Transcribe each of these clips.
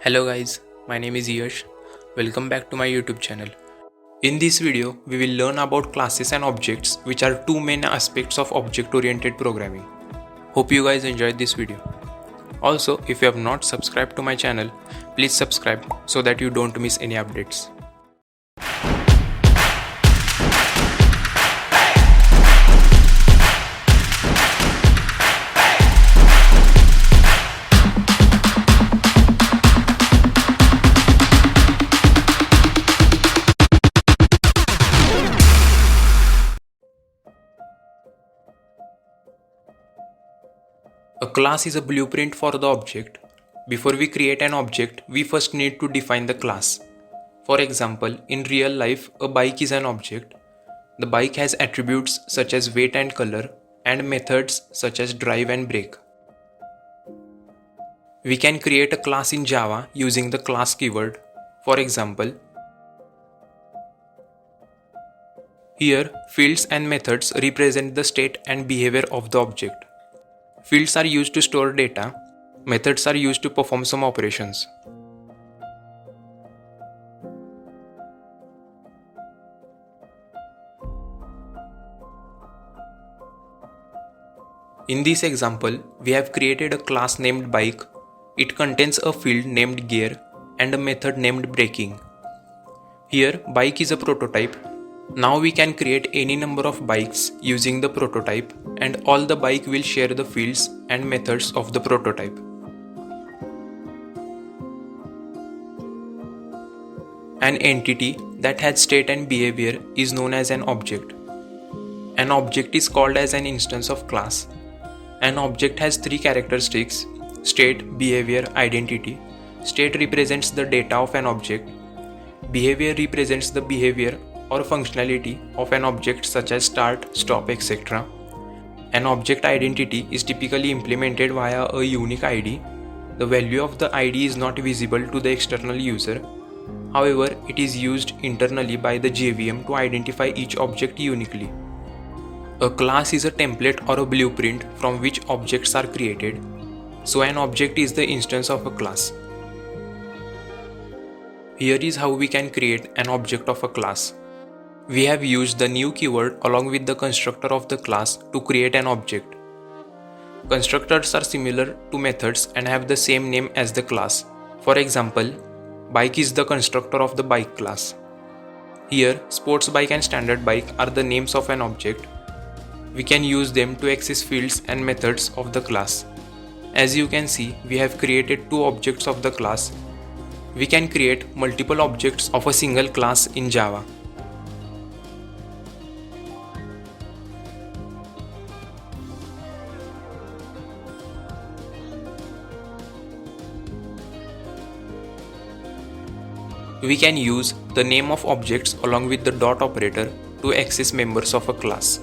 Hello guys, my name is Yash. Welcome back to my YouTube channel. In this video, we will learn about classes and objects, which are two main aspects of object-oriented programming. Hope you guys enjoyed this video. Also, if you have not subscribed to my channel, please subscribe so that you don't miss any updates. A class is a blueprint for the object. Before we create an object, we first need to define the class. For example, in real life, a bike is an object. The bike has attributes such as weight and color, and methods such as drive and brake. We can create a class in Java using the class keyword. For example, here fields and methods represent the state and behavior of the object. Fields are used to store data, methods are used to perform some operations. In this example, we have created a class named bike. It contains a field named gear and a method named braking. Here, bike is a prototype. Now we can create any number of bikes using the prototype, and all the bike will share the fields and methods of the prototype. An entity that has state and behavior is known as an object. An object is called as an instance of class. An object has three characteristics: state, behavior, identity. State represents the data of an object. Behavior represents the behavior or functionality of an object such as start, stop, etc. An object identity is typically implemented via a unique ID. The value of the ID is not visible to the external user. However, it is used internally by the JVM to identify each object uniquely. A class is a template or a blueprint from which objects are created. So an object is the instance of a class. Here is how we can create an object of a class. We have used the new keyword along with the constructor of the class to create an object. Constructors are similar to methods and have the same name as the class. For example, bike is the constructor of the bike class. Here, sports bike and standard bike are the names of an object. We can use them to access fields and methods of the class. As you can see, we have created two objects of the class. We can create multiple objects of a single class in Java. We can use the name of objects along with the dot operator to access members of a class.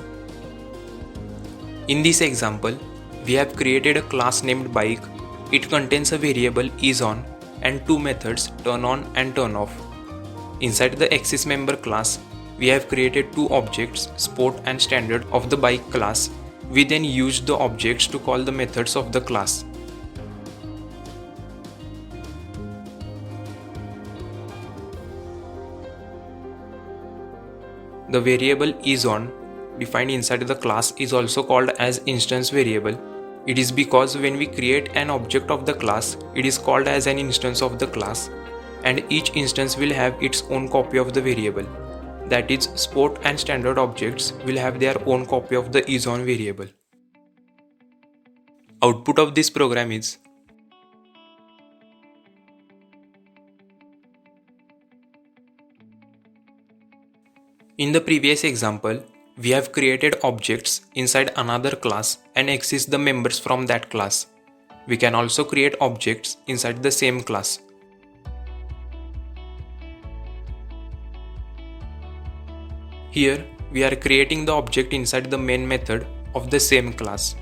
In this example, we have created a class named bike. It contains a variable isOn and two methods turn on and turn off. Inside the access member class, we have created two objects, sport and standard, of the bike class. We then used the objects to call the methods of the class. The variable isOn defined inside the class is also called as instance variable. It is because when we create an object of the class, it is called as an instance of the class, and each instance will have its own copy of the variable. That is, sport and standard objects will have their own copy of the isOn variable. Output of this program is in the previous example, we have created objects inside another class and access the members from that class. We can also create objects inside the same class. Here, we are creating the object inside the main method of the same class.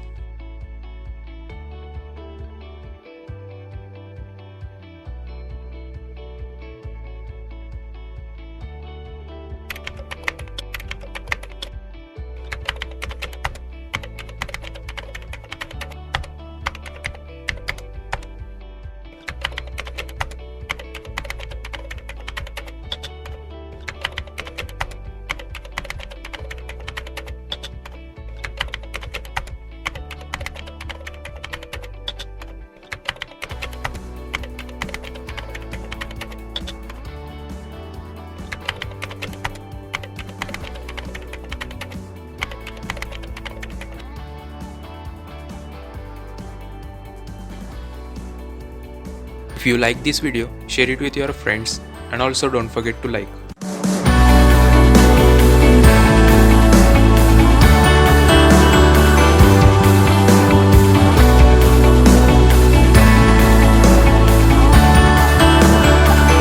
If you like this video, share it with your friends and also don't forget to like.